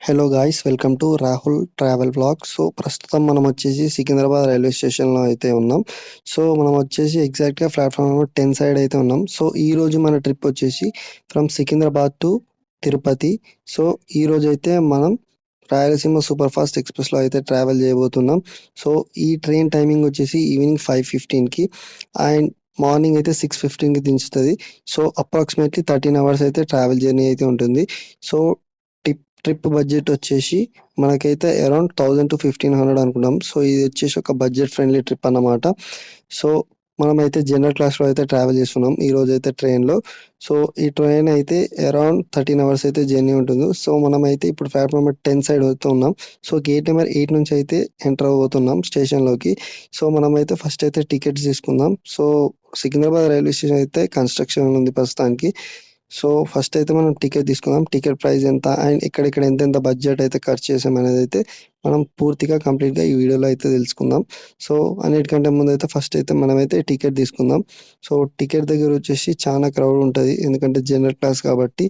Hello guys, welcome to Rahul travel vlog. So ప్రస్తుతం మనం వచ్చేసి సికింద్రాబాద్ రైల్వే స్టేషన్లో అయితే ఉన్నాం. సో మనం వచ్చేసి ఎగ్జాక్ట్గా ప్లాట్ఫామ్ నెంబర్ 10 సైడ్ అయితే ఉన్నాం. సో ఈ రోజు మన ట్రిప్ వచ్చేసి from Secunderabad to Tirupati. So ఈ రోజు అయితే మనం రాయలసీమ సూపర్ ఫాస్ట్ ఎక్స్ప్రెస్లో అయితే ట్రావెల్ చేయబోతున్నాం. సో ఈ ట్రైన్ టైమింగ్ వచ్చేసి ఈవినింగ్ 5:15కి అండ్ మార్నింగ్ అయితే 6:15కి దించుతుంది. సో అప్రాక్సిమేట్లీ 13 అవర్స్ అయితే ట్రావెల్ జర్నీ అయితే ఉంటుంది. సో ట్రిప్ బడ్జెట్ వచ్చేసి మనకైతే అరౌండ్ 1000 to 1500 అనుకున్నాం. సో ఇది వచ్చేసి ఒక బడ్జెట్ ఫ్రెండ్లీ ట్రిప్ అన్నమాట. సో మనమైతే జనరల్ క్లాస్లో అయితే ట్రావెల్ చేస్తున్నాం ఈ రోజు అయితే ట్రైన్లో. సో ఈ ట్రైన్ అయితే అరౌండ్ 13 అవర్స్ అయితే జర్నీ ఉంటుంది. సో మనమైతే ఇప్పుడు ప్లాట్ఫామ్ నెంబర్ 10 సైడ్ అవుతున్నాం. సో గేట్ నెంబర్ 8 నుంచి అయితే ఎంటర్ అవబోతున్నాం స్టేషన్లోకి. సో మనమైతే ఫస్ట్ అయితే టికెట్స్ తీసుకుందాం. సో సికింద్రాబాద్ రైల్వే స్టేషన్ అయితే కన్స్ట్రక్షన్ ఉంది ప్రస్తుతానికి. సో ఫస్ట్ అయితే మనం టికెట్ తీసుకుందాం. టికెట్ ప్రైస్ ఎంత అండ్ ఎక్కడెక్కడ ఎంతెంత బడ్జెట్ అయితే ఖర్చు చేసాం అనేది అయితే మనం పూర్తిగా కంప్లీట్గా ఈ వీడియోలో అయితే తెలుసుకుందాం. సో అన్నిటికంటే ముందు అయితే ఫస్ట్ అయితే మనమైతే టికెట్ తీసుకుందాం. సో టికెట్ దగ్గర వచ్చేసి చాలా క్రౌడ్ ఉంటుంది, ఎందుకంటే జనరల్ క్లాస్ కాబట్టి.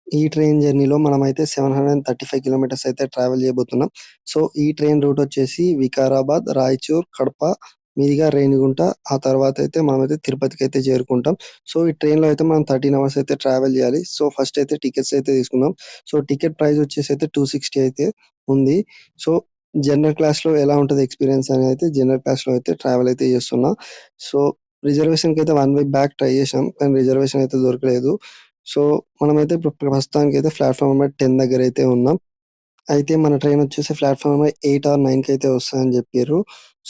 ఈ ట్రైన్ జర్నీలో మనమైతే 735 కిలోమీటర్స్ అయితే ట్రావెల్ చేయబోతున్నాం. సో ఈ ట్రైన్ రూట్ వచ్చేసి వికారాబాద్, రాయచూర్, కడప మీదుగా రేణిగుంట, ఆ తర్వాత అయితే మనమైతే తిరుపతికి అయితే చేరుకుంటాం. సో ఈ ట్రైన్లో అయితే మనం 13 అవర్స్ అయితే ట్రావెల్ చేయాలి. సో ఫస్ట్ అయితే టికెట్స్ అయితే తీసుకుందాం. సో టికెట్ ప్రైస్ వచ్చేసి అయితే 260 అయితే ఉంది. సో జనరల్ క్లాస్లో ఎలా ఉంటుంది ఎక్స్పీరియన్స్ అనేది అయితే జనరల్ క్లాస్లో అయితే ట్రావెల్ అయితే చేస్తున్నా. సో రిజర్వేషన్కి అయితే 1 వీక్ బ్యాక్ ట్రై చేసాం, కానీ రిజర్వేషన్ అయితే దొరకలేదు. సో మనమైతే ఇప్పుడు ప్రస్తుతానికి అయితే ప్లాట్ఫామ్ నెంబర్ 10 దగ్గర అయితే ఉన్నాం. అయితే మన ట్రైన్ వచ్చేసి ప్లాట్ఫామ్ నెంబర్ 8 ఆర్ 9కి అయితే వస్తుందని చెప్పారు.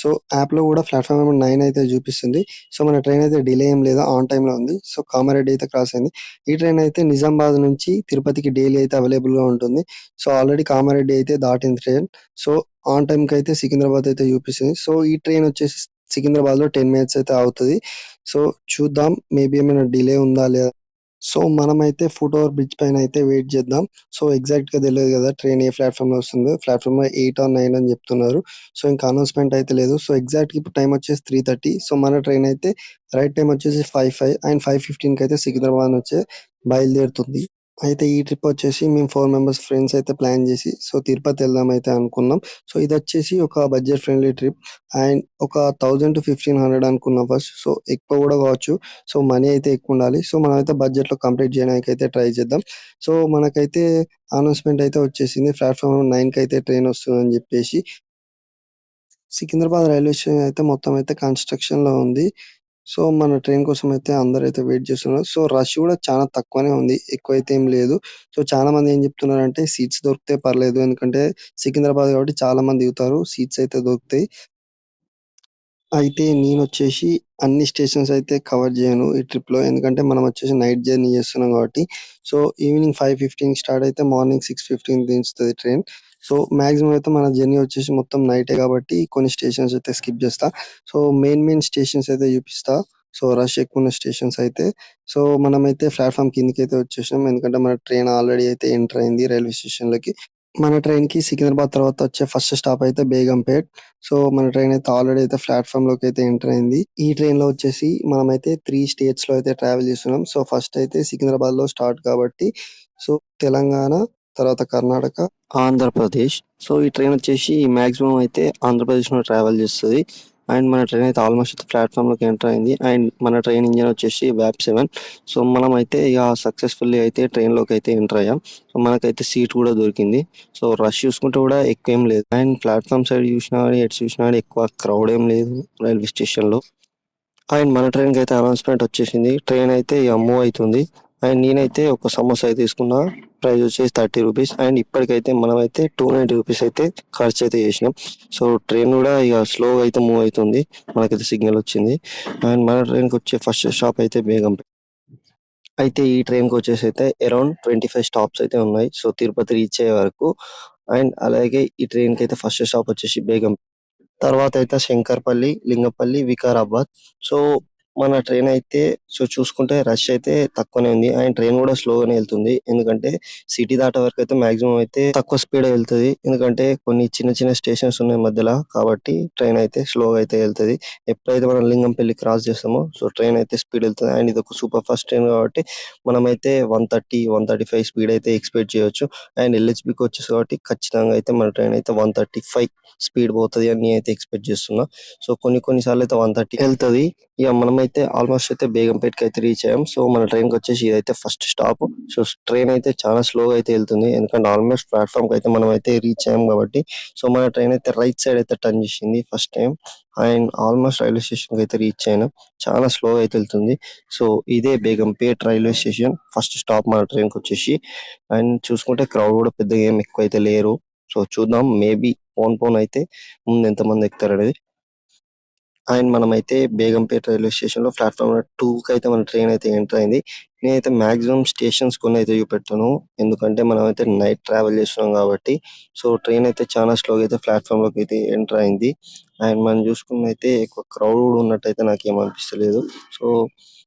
సో యాప్లో కూడా ప్లాట్ఫామ్ నెంబర్ 9 అయితే చూపిస్తుంది. సో మన ట్రైన్ అయితే డిలే ఏం లేదు, ఆన్ టైంలో ఉంది. సో కామారెడ్డి అయితే క్రాస్ అయింది. ఈ ట్రైన్ అయితే నిజామాబాద్ నుంచి తిరుపతికి డైలీ అయితే అవైలబుల్గా ఉంటుంది. సో ఆల్రెడీ కామారెడ్డి అయితే దాటింది ట్రైన్. సో ఆన్ టైంకి అయితే సికింద్రాబాద్ అయితే చూపిస్తుంది. సో ఈ ట్రైన్ వచ్చేసి సికింద్రాబాద్లో 10 మినిట్స్ అయితే అవుతుంది. సో చూద్దాం మేబీ ఏమైనా డిలే ఉందా లేదా. సో మనమైతే ఫుట్ ఓవర్ బ్రిడ్జ్ పైన అయితే వెయిట్ చేద్దాం. సో ఎగ్జాక్ట్‌గా తెలీదు కదా ట్రైన్ ఏ ప్లాట్‌ఫామ్‌లో వస్తుందో. ప్లాట్‌ఫామ్ 8 ఆర్ 9 అని చెప్తున్నారు. సో ఇంకా అనౌన్స్‌మెంట్ అయితే లేదు. సో ఎగ్జాక్ట్‌గా ఇప్పుడు టైమ్ వచ్చేసి 3:30. సో మన ట్రైన్ అయితే రైట్ టైమ్ వచ్చేసి 5:05 అండ్ 5:15కి అయితే సికింద్రాబాద్ నుంచే బయలుదేరుతుంది. అయితే ఈ ట్రిప్ వచ్చేసి మేము 4 మెంబర్స్ ఫ్రెండ్స్ అయితే ప్లాన్ చేసి సో తిరుపతి వెళ్దాం అయితే అనుకున్నాం. సో ఇదొచ్చేసి ఒక బడ్జెట్ ఫ్రెండ్లీ ట్రిప్ అండ్ ఒక 1000 to 1500 అనుకున్నాం ఫస్ట్. సో ఎక్కువ కూడా కావచ్చు. సో మనీ అయితే ఎక్కువ ఉండాలి. సో మనమైతే బడ్జెట్‌లో కంప్లీట్ చేయడానికి అయితే ట్రై చేద్దాం. సో మనకైతే అనౌన్స్‌మెంట్ అయితే వచ్చేసింది. ప్లాట్‌ఫామ్ 9కి అయితే ట్రైన్ వస్తుందని చెప్పేసి. సికింద్రాబాద్ రైల్వే స్టేషన్ అయితే మొత్తం అయితే కన్‌స్ట్రక్షన్‌లో ఉంది. సో మన ట్రైన్ కోసం అయితే అందరైతే వెయిట్ చేస్తున్నారు. సో రష్ కూడా చాలా తక్కువనే ఉంది, ఎక్కువైతే ఏం లేదు. సో చాలా మంది ఏం చెప్తున్నారంటే సీట్స్ దొరికితే పర్లేదు, ఎందుకంటే సికింద్రాబాద్ కాబట్టి చాలా మంది దిగుతారు, సీట్స్ అయితే దొరుకుతాయి. అయితే నేనొచ్చేసి అన్ని స్టేషన్స్ అయితే కవర్ చేయను ఈ ట్రిప్‌లో. ఎందుకంటే మనం వచ్చేసి నైట్ జర్నీ చేస్తున్నాం కాబట్టి. సో ఈవినింగ్ 5:15కి స్టార్ట్ అయితే మార్నింగ్ 6:15 దించుతది ట్రైన్. సో మాక్సిమం అయితే మన జర్నీ వచ్చేసి మొత్తం నైటే కాబట్టి కొన్ని స్టేషన్స్ అయితే స్కిప్ చేస్తా. సో మెయిన్ స్టేషన్స్ అయితే చూపిస్తా. సో రష్ ఎక్కువున్న స్టేషన్స్ అయితే. సో మనమైతే ప్లాట్‌ఫామ్ కిందకైతే వచ్చేసినాం. ఎందుకంటే మన ట్రైన్ ఆల్రెడీ అయితే ఎంటర్ అయింది రైల్వే స్టేషన్‌లోకి. మన ట్రైన్‌కి సికింద్రాబాద్ తర్వాత వచ్చే ఫస్ట్ స్టాప్ అయితే బేగంపేట్. సో మన ట్రైన్ అయితే ఆల్రెడీ అయితే ప్లాట్‌ఫామ్‌లోకి అయితే ఎంటర్ అయింది. ఈ ట్రైన్‌లో వచ్చేసి మనమైతే 3 స్టేట్స్‌లో అయితే ట్రావెల్ చేస్తున్నాం. సో ఫస్ట్ అయితే సికింద్రాబాద్‌లో స్టార్ట్ కాబట్టి సో తెలంగాణ, తర్వాత కర్ణాటక, ఆంధ్రప్రదేశ్. సో ఈ ట్రైన్ వచ్చేసి మాక్సిమం అయితే ఆంధ్రప్రదేశ్‌లో ట్రావెల్ చేస్తది. అండ్ మన ట్రైన్ అయితే ఆల్మోస్ట్ ప్లాట్‌ఫామ్‌లోకి ఎంటర్ అయింది. అండ్ మన ట్రైన్ ఇంజిన్ వచ్చేసి వ్యాప్ 7. సో మనమైతే ఇక సక్సెస్‌ఫుల్లీ అయితే ట్రైన్‌లోకి అయితే ఎంటర్ అయ్యాం. సో మనకైతే సీట్ కూడా దొరికింది. సో రష్ చూసుకుంటే కూడా ఎక్కువేం లేదు. అండ్ ప్లాట్‌ఫామ్ సైడ్ చూసినా గాని, ఎటు చూసినా గాని ఎక్కువ క్రౌడ్ ఏం లేదు రైల్వే స్టేషన్‌లో. అండ్ మన ట్రైన్‌కి అయితే అనౌన్స్‌మెంట్ వచ్చేసింది. ట్రైన్ అయితే ఇక మూవ్ అయితుంది. అండ్ నేనైతే ఒక సమోసా అయితే తీసుకున్నా. ప్రైస్ వచ్చేసి 30 రూపీస్. అండ్ ఇప్పటికైతే మనమైతే 290 రూపీస్ అయితే ఖర్చు అయితే చేసినాం. సో ట్రైన్ కూడా ఇక స్లోగా అయితే మూవ్ అవుతుంది. మనకైతే సిగ్నల్ వచ్చింది. అండ్ మన ట్రైన్‌కి వచ్చే ఫస్ట్ స్టాప్ అయితే బేగంపేట్. అయితే ఈ ట్రైన్‌కి వచ్చేసి అయితే అరౌండ్ 25 స్టాప్స్ అయితే ఉన్నాయి. సో తిరుపతి రీచ్ అయ్యే వరకు. అండ్ అలాగే ఈ ట్రైన్‌కి అయితే ఫస్ట్ స్టాప్ వచ్చేసి బేగం. తర్వాత అయితే శంకర్పల్లి, లింగపల్లి, వికారాబాద్. సో మన ట్రైన్ అయితే సో చూసుకుంటే రష్ అయితే తక్కువనే ఉంది అండ్ ట్రైన్ కూడా స్లోగానే వెళ్తుంది. ఎందుకంటే సిటీ దాటే వరకు అయితే మాక్సిమం అయితే తక్కువ స్పీడ్ వెళ్తుంది. ఎందుకంటే కొన్ని చిన్న చిన్న స్టేషన్స్ ఉన్నాయి మధ్యలో, కాబట్టి ట్రైన్ అయితే స్లోగా అయితే వెళ్తుంది. ఎప్పుడైతే మనం లింగంపల్లి క్రాస్ చేస్తామో సో ట్రైన్ అయితే స్పీడ్ వెళ్తుంది. అండ్ ఇది ఒక సూపర్ ఫాస్ట్ ట్రైన్ కాబట్టి మనమైతే 130, 135 స్పీడ్ అయితే ఎక్స్పెక్ట్ చేయొచ్చు. అండ్ ఎల్హెచ్బికి వచ్చేసి కాబట్టి ఖచ్చితంగా అయితే మన ట్రైన్ అయితే 135 స్పీడ్ పోతుంది అని నేనైతే ఎక్స్పెక్ట్ చేస్తున్నా. సో కొన్ని సార్లు అయితే 130 వెళ్తుంది. ఇక మనమైతే ఆల్మోస్ట్ అయితే బేగంపేటకి అయితే రీచ్ అయ్యాం. సో మన ట్రైన్కి వచ్చేసి ఇదైతే ఫస్ట్ స్టాప్. సో ట్రైన్ అయితే చాలా స్లోగా అయితే వెళ్తుంది. ఎందుకంటే ఆల్మోస్ట్ ప్లాట్ఫామ్ కి అయితే మనం అయితే రీచ్ అయ్యాం కాబట్టి. సో మన ట్రైన్ అయితే రైట్ సైడ్ అయితే టర్న్ చేసింది first time. And almost railway station కి అయితే రీచ్ అయినా. చాలా స్లోగా అయితే వెళ్తుంది. సో ఇదే Begumpet railway station first stop మన ట్రైన్ కి వచ్చేసి. అండ్ చూసుకుంటే క్రౌడ్ కూడా పెద్దగా ఏం ఎక్కువ అయితే లేరు. సో చూద్దాం, మేబీ పోన్ అయితే ముందు ఎంతమంది ఎక్కుతారు అనేది. అండ్ మనమైతే బేగంపేట రైల్వే స్టేషన్ లో ప్లాట్ఫామ్ 2 కి అయితే మన ట్రైన్ అయితే ఎంటర్ అయింది. నేనైతే మాక్సిమం స్టేషన్స్ కొన్ని అయితే చూపెట్టాను. ఎందుకంటే మనం అయితే నైట్ ట్రావెల్ చేస్తున్నాం కాబట్టి. సో ట్రైన్ అయితే చాలా స్లోగా అయితే ప్లాట్ఫామ్ లోకి అయితే ఎంటర్ అయింది. అండ్ మనం చూసుకున్నైతే ఎక్కువ క్రౌడ్ ఉన్నట్టయితే నాకు ఏమనిపిస్తలేదు. సో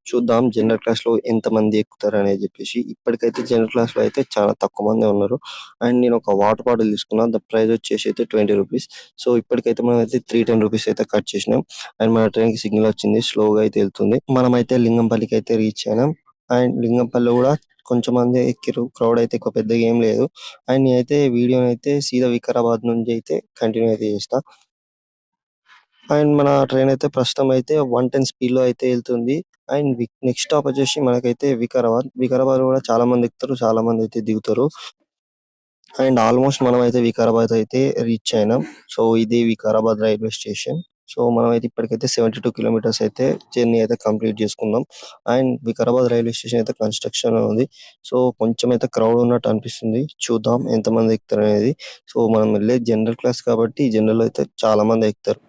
చూద్దాం జనరల్ క్లాస్ లో ఎంత మంది ఎక్కుతారు అనేది చెప్పేసి. ఇప్పటికైతే జనరల్ క్లాస్ లో అయితే చాలా తక్కువ మంది ఉన్నారు. అండ్ నేను ఒక వాటర్ బాటిల్ తీసుకున్నా. ద ప్రైస్ వచ్చేసి అయితే 20 రూపీస్. సో ఇప్పటికైతే మనం అయితే 310 రూపీస్ అయితే కట్ చేసినాం. అండ్ మన ట్రైన్ కి సిగ్నల్ వచ్చింది, స్లోగా అయితే వెళ్తుంది. మనమైతే లింగంపల్లికి అయితే రీచ్ అయినాం. అండ్ లింగంపల్లి కూడా కొంచెం మంది ఎక్కిరు. క్రౌడ్ అయితే ఎక్కువ పెద్దగా ఏం లేదు. అండ్ నేనైతే వీడియోని అయితే సీదా వికారాబాద్ నుంచి అయితే కంటిన్యూ అయితే చేస్తా. అండ్ మన ట్రైన్ అయితే ప్రస్తుతం అయితే 110 స్పీడ్ లో అయితే వెళ్తుంది. అండ్ నెక్స్ట్ స్టాప్ వచ్చేసి మనకైతే వికారాబాద్. వికారాబాద్ కూడా చాలా మంది ఎక్కుతారు, చాలా మంది అయితే దిగుతారు. అండ్ ఆల్మోస్ట్ మనం అయితే వికారాబాద్ అయితే రీచ్ అయినాం. సో ఇది వికారాబాద్ రైల్వే స్టేషన్. సో మనం అయితే ఇప్పటికైతే 72 కిలోమీటర్స్ అయితే జర్నీ అయితే కంప్లీట్ చేసుకున్నాం. అండ్ వికారాబాద్ రైల్వే స్టేషన్ అయితే కన్స్ట్రక్షన్ ఉంది. సో కొంచెం అయితే క్రౌడ్ ఉన్నట్టు అనిపిస్తుంది. చూద్దాం ఎంతమంది ఎక్కుతారు అనేది. సో మనం వెళ్ళే జనరల్ క్లాస్ కాబట్టి జనరల్ అయితే చాలా మంది ఎక్కుతారు.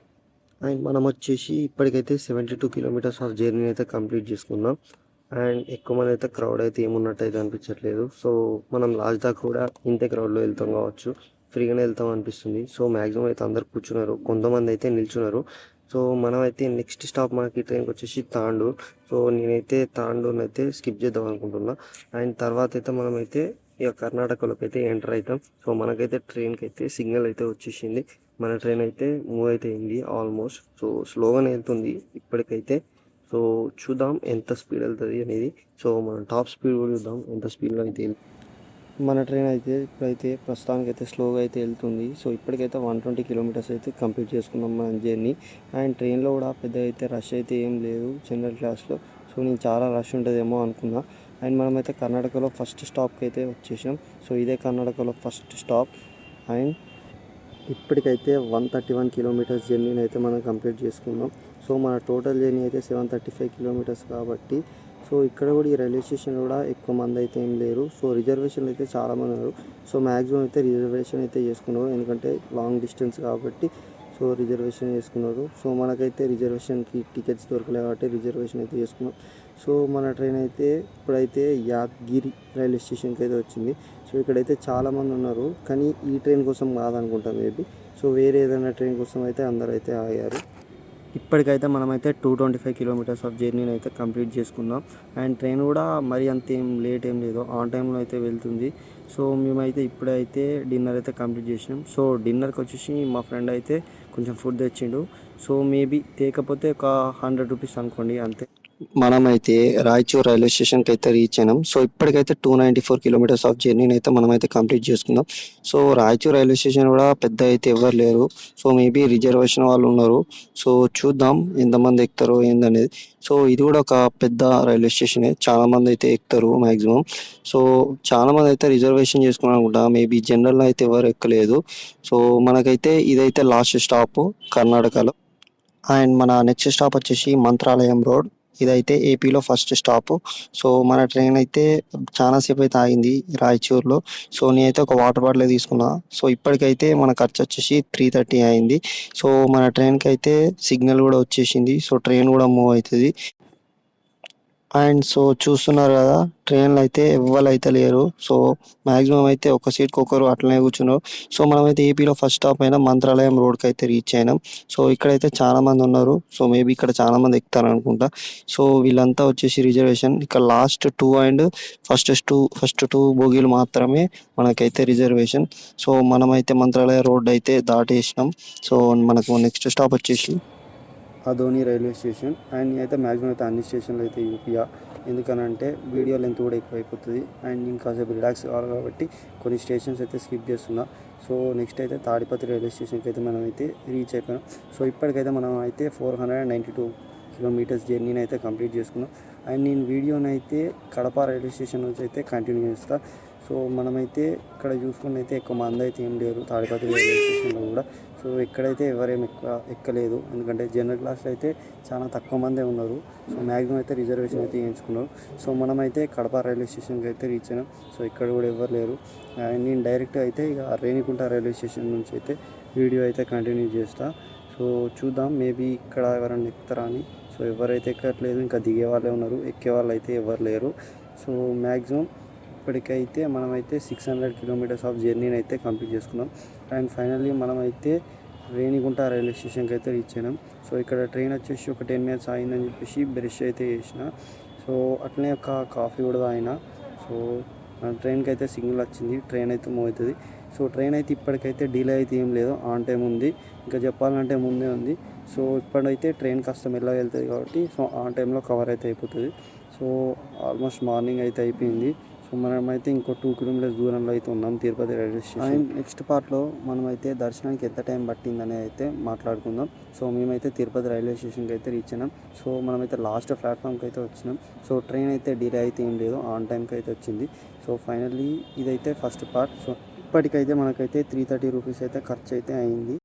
అండ్ మనం వచ్చేసి ఇప్పటికైతే 72 కిలోమీటర్స్ ఆఫ్ జర్నీ అయితే కంప్లీట్ చేసుకున్నాం. అండ్ ఎక్కువ మంది అయితే క్రౌడ్ అయితే ఏమున్నట్టు అయితే అనిపించట్లేదు. సో మనం లాస్ట్ దాకా కూడా ఇంతే క్రౌడ్లో వెళ్తాం కావచ్చు, ఫ్రీగానే వెళ్తాం అనిపిస్తుంది. సో మ్యాక్సిమం అయితే అందరు కూర్చున్నారు, కొంతమంది అయితే నిల్చున్నారు. సో మనం అయితే నెక్స్ట్ స్టాప్ మనకి ట్రైన్కి వచ్చేసి తాండూర్. సో నేనైతే తాండూర్ని అయితే స్కిప్ చేద్దాం అనుకుంటున్నా. అండ్ తర్వాత అయితే మనం అయితే ఇక కర్ణాటకలోకి అయితే ఎంటర్ అవుతాం. సో మనకైతే ట్రైన్కి అయితే సిగ్నల్ అయితే వచ్చేసింది. మన ట్రైన్ అయితే మూవ్ అయితే అయింది ఆల్మోస్ట్. సో స్లోగానే వెళ్తుంది ఇప్పటికైతే. సో చూద్దాం ఎంత స్పీడ్ వెళ్తుంది అనేది. సో మనం టాప్ స్పీడ్ కూడా చూద్దాం ఎంత స్పీడ్లో అయితే మన ట్రైన్ అయితే ఇప్పుడైతే ప్రస్తుతానికి అయితే స్లోగా అయితే వెళ్తుంది. సో ఇప్పటికైతే 120 కిలోమీటర్స్ అయితే కంప్లీట్ చేసుకున్నాం మన జర్నీ. అండ్ ట్రైన్లో కూడా పెద్ద అయితే రష్ అయితే ఏం లేదు జనరల్ క్లాస్లో. సో నేను చాలా రష్ ఉంటుందేమో అనుకున్నా. అండ్ మనమైతే కర్ణాటకలో ఫస్ట్ స్టాప్కి అయితే వచ్చేసాం. సో ఇదే కర్ణాటకలో ఫస్ట్ స్టాప్. అండ్ ఇప్పటికైతే 131 కిలోమీటర్స్ జర్నీని అయితే మనం కంప్లీట్ చేసుకున్నాం. సో మన టోటల్ జర్నీ అయితే 735 కిలోమీటర్స్ కాబట్టి. సో ఇక్కడ కూడా ఈ రైల్వే స్టేషన్ కూడా ఎక్కువ మంది అయితే ఏం లేరు. సో రిజర్వేషన్లు అయితే చాలా మంది ఉన్నారు. సో మ్యాక్సిమం అయితే రిజర్వేషన్ అయితే చేసుకున్నారు, ఎందుకంటే లాంగ్ డిస్టెన్స్ కాబట్టి. సో రిజర్వేషన్ చేసుకున్నారు. సో మనకైతే రిజర్వేషన్కి టికెట్స్ దొరకలేదు కాబట్టి రిజర్వేషన్ అయితే చేసుకున్నాం. సో మన ట్రైన్ అయితే ఇప్పుడైతే యాదగిరి రైల్వే స్టేషన్కి అయితే వచ్చింది. సో ఇక్కడైతే చాలామంది ఉన్నారు, కానీ ఈ ట్రైన్ కోసం కాదనుకుంటా మేబీ. సో వేరే ఏదైనా ట్రైన్ కోసం అయితే అందరూ అయితే ఆగారు. ఇప్పటికైతే మనమైతే 225 కిలోమీటర్స్ ఆఫ్ జర్నీని అయితే కంప్లీట్ చేసుకున్నాం. అండ్ ట్రైన్ కూడా మరి అంత ఏం లేట్ ఏం లేదు, ఆన్ టైంలో అయితే వెళ్తుంది. సో మేమైతే ఇప్పుడైతే డిన్నర్ అయితే కంప్లీట్ చేసినాం. సో డిన్నర్కి వచ్చేసి మా ఫ్రెండ్ అయితే కొంచెం ఫుడ్ తెచ్చిండు. సో మేబీ తేకపోతే ఒక 100 రూపీస్ అనుకోండి అంతే. మనమైతే రాయచూర్ రైల్వే స్టేషన్కి అయితే రీచ్ అయినాం. సో ఇప్పటికైతే 294 కిలోమీటర్స్ ఆఫ్ జర్నీని అయితే మనమైతే కంప్లీట్ చేసుకున్నాం. సో రాయచూర్ రైల్వే స్టేషన్ కూడా పెద్ద అయితే ఎవరు లేరు. సో మేబీ రిజర్వేషన్ వాళ్ళు ఉన్నారు. సో చూద్దాం ఎంతమంది ఎక్కుతారో ఏందనేది. సో ఇది కూడా ఒక పెద్ద రైల్వే స్టేషనే, చాలా మంది అయితే ఎక్కుతారు మ్యాక్సిమం. సో చాలా మంది అయితే రిజర్వేషన్ చేసుకున్నారు అనుకుంటా, మేబీ జనరల్ అయితే ఎవరు ఎక్కలేదు. సో మనకైతే ఇదైతే లాస్ట్ స్టాప్ కర్ణాటకలో. అండ్ మన నెక్స్ట్ స్టాప్ వచ్చేసి మంత్రాలయం రోడ్. ఇదైతే ఏపీలో ఫస్ట్ స్టాప్. సో మన ట్రైన్ అయితే చాలా సేపు అయితే ఆగింది రాయచూర్లో. సో నేనైతే ఒక వాటర్ బాటిల్ తీసుకున్నా. సో ఇప్పటికైతే మన ఖర్చు వచ్చేసి 330 అయింది. సో మన ట్రైన్కి అయితే సిగ్నల్ కూడా వచ్చేసింది. సో ట్రైన్ కూడా మూవ్ అవుతుంది. అండ్ సో చూస్తున్నారు కదా, ట్రైన్లో అయితే ఎవ్వరు అయితే లేరు. సో మ్యాక్సిమం అయితే ఒక సీట్కి ఒకరు అట్లనే కూర్చున్నారు. సో మనమైతే ఏపీలో ఫస్ట్ స్టాప్ అయినా మంత్రాలయం రోడ్కి అయితే రీచ్ అయినాం. సో ఇక్కడైతే చాలా మంది ఉన్నారు. సో మేబీ ఇక్కడ చాలా మంది ఎక్కుతారు అనుకుంటా. సో వీళ్ళంతా వచ్చేసి రిజర్వేషన్ ఇక్కడ లాస్ట్ 2 అండ్ ఫస్ట్ టూ బోగీలు మాత్రమే మనకైతే రిజర్వేషన్. సో మనమైతే మంత్రాలయ రోడ్ అయితే దాటేసినాం. సో మనకు నెక్స్ట్ స్టాప్ వచ్చేసి అదోని రైల్వే స్టేషన్. అండ్ అయితే మ్యాక్సిమం అయితే అన్ని స్టేషన్లు అయితే యూపీయా, ఎందుకనంటే వీడియో లెంత్ కూడా ఎక్కువైపోతుంది అండ్ ఇంకాసేపు రిలాక్స్ కావాలి కాబట్టి కొన్ని స్టేషన్స్ అయితే స్కిప్ చేస్తున్నా. సో నెక్స్ట్ అయితే తాడిపత్రి రైల్వే స్టేషన్కి అయితే మనం అయితే రీచ్ అయిపోయాం. సో ఇప్పటికైతే మనం అయితే 492 కిలోమీటర్స్ జర్నీని అయితే కంప్లీట్ చేసుకున్నాం. అండ్ నేను వీడియోని అయితే కడప రైల్వే స్టేషన్ నుంచి అయితే కంటిన్యూ చేస్తాను. సో మనమైతే ఇక్కడ చూసుకుని అయితే ఎక్కువ మంది అయితే ఏం లేరు తాడిపత్రి రైల్వే స్టేషన్లో కూడా. సో ఎక్కడైతే ఎవరేం ఎక్కలేదు, ఎందుకంటే జనరల్ క్లాస్లో అయితే చాలా తక్కువ మందే ఉన్నారు. సో మ్యాక్సిమం అయితే రిజర్వేషన్ అయితే చేయించుకున్నారు. సో మనమైతే కడప రైల్వే స్టేషన్కి అయితే రీచ్ అయినాం. సో ఇక్కడ కూడా ఎవరు లేరు. నేను డైరెక్ట్ అయితే ఇక రేణిగుంట రైల్వే స్టేషన్ నుంచి అయితే వీడియో అయితే కంటిన్యూ చేస్తా. సో చూద్దాం మేబీ ఇక్కడ ఎవరైనా ఎక్కుతారా అని. సో ఎవరైతే ఎక్కట్లేదు, ఇంకా దిగే వాళ్ళే ఉన్నారు, ఎక్కే వాళ్ళు అయితే ఎవరు లేరు. సో మ్యాక్సిమం ఇప్పటికైతే మనమైతే 600 కిలోమీటర్స్ ఆఫ్ జర్నీని అయితే కంప్లీట్ చేసుకున్నాం. అండ్ ఫైనల్లీ మనమైతే రేణిగుంట రైల్వే స్టేషన్కి అయితే రీచ్ అయినాం. సో ఇక్కడ ట్రైన్ వచ్చేసి ఒక 10 మినిట్స్ అయిందని చెప్పేసి బ్రష్ అయితే చేసిన. సో అట్లనే ఒక కాఫీ కూడా తాగిన. సో మన ట్రైన్కి అయితే సిగ్నల్ వచ్చింది, ట్రైన్ అయితే మూవ్ అవుతుంది. సో ట్రైన్ అయితే ఇప్పటికైతే డిలే అయితే ఏం లేదు, ఆన్ టైం ఉంది. ఇంకా చెప్పాలంటే ముందే ఉంది. సో ఇప్పుడైతే ట్రైన్ కాస్త మెల్లగా వెళ్తుంది కాబట్టి సో ఆన్ టైంలో కవర్ అయితే అయిపోతుంది. సో ఆల్మోస్ట్ మార్నింగ్ అయితే అయిపోయింది. సో మనమైతే ఇంకో 2 కిలోమీటర్స్ దూరంలో అయితే ఉన్నాం Tirupati railway station. And next పార్ట్లో మనమైతే దర్శనానికి ఎంత టైం పట్టింది అనేది అయితే మాట్లాడుకుందాం. సో మేమైతే తిరుపతి రైల్వే స్టేషన్కి అయితే రీచ్ అయినాం. సో మనమైతే లాస్ట్ ప్లాట్ఫామ్కి అయితే వచ్చినాం. సో ట్రైన్ అయితే డిలే అయితే ఏం లేదు, ఆన్ టైంకి అయితే వచ్చింది. సో ఫైనల్లీ ఇదైతే ఫస్ట్ పార్ట్. సో ఇప్పటికైతే మనకైతే 330 రూపీస్ అయితే ఖర్చు అయితే అయింది.